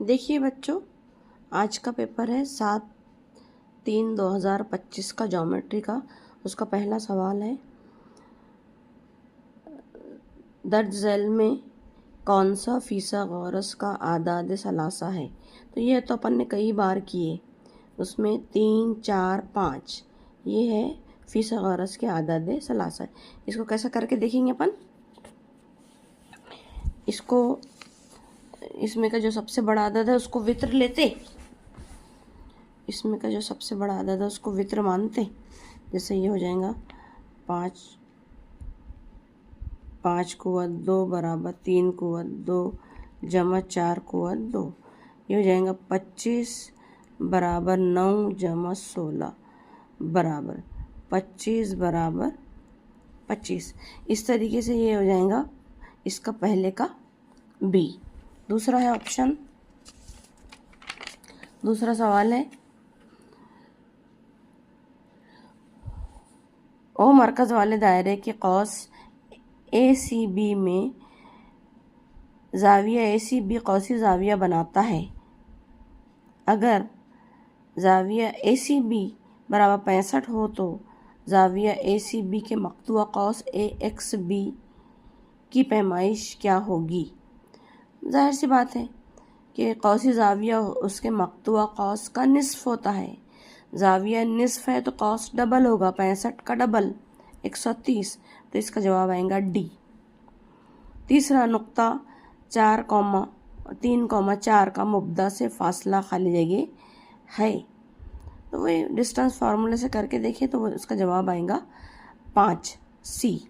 देखिए बच्चों, आज का पेपर है 7/3/2025 का ज्योमेट्री का। उसका पहला सवाल है, दर्ज झैल में कौन सा फिसागोरस का आदाद सलासा है। तो ये तो अपन ने कई बार किए, उसमें 3, 4, 5 ये है फिसागोरस के आदाद सलासा है। इसको कैसा करके देखेंगे अपन। इसको इसमें का जो सबसे बड़ा आदद है उसको वित्र लेते, इसमें का जो सबसे बड़ा आदद है उसको वित्र मानते। जैसे ये हो जाएगा 5 कुवत 2 बराबर 3 कुवत 2 जमा 4 कुवत 2। ये हो जाएगा 25 बराबर 9 जमा 16 बराबर 25 बराबर 25। इस तरीके से ये हो जाएगा इसका पहले का बी। दूसरा है ऑप्शन, दूसरा सवाल है, ओ मरकज़ वाले दायरे के कौस ACB में ज़ाविया ACB कौसी ज़ाविया बनाता है। अगर ज़ाविया ACB बराबर 65 हो तो ज़ाविया ACB के मक़तूआ कौस AXB की पैमाइश क्या होगी। जाहिर सी बात है कि कौसी ज़ाविया उसके मक़तूआ कौस का निस्फ़ होता है। ज़ाविया निस्फ़ है तो कौस डबल होगा, 65 का डबल 130, तो इसका जवाब आएगा डी। तीसरा नुक्ता 4,3,4 का मुब्दा से फासला खाली जगह है, तो वही डिस्टेंस फार्मूले से करके देखें तो उसका जवाब आएगा 5 सी।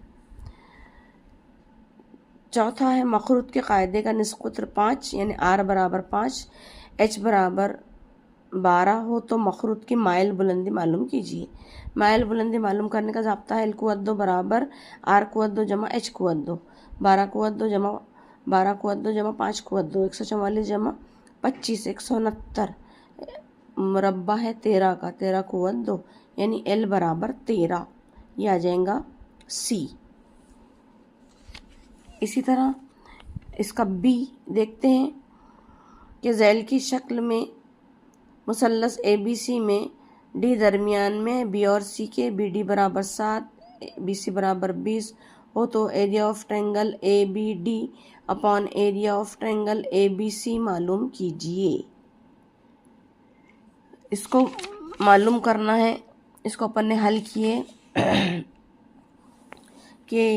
चौथा है, मखरूत के कायदे का निस्कुत्र 5 यानी R बराबर 5 H बराबर 12 हो तो मखरूत की माइल बुलंदी मालूम कीजिए। माइल बुलंदी मालूम करने का ज़ाब्ता है L कुवत 2 बराबर R कुवत 2 जमा H कुवत 2 12 कुवत 2 जमा 12 कुवत 2 जमा 5 कुवत 2 144 जमा 25 169 मुरब्बा है 13 का 13 कुवत 2 यानी L बराबर 13। ये आ जाएगा C। इसी तरह इसका बी देखते हैं कि झैल की शक्ल में मुसल्लस ABC में D दरमियान में B और C के BD बराबर 7 BC बराबर 20 हो तो area of triangle ABD upon area of triangle ABC मालूम कीजिए। इसको मालूम करना है, इसको अपन ने हल किए कि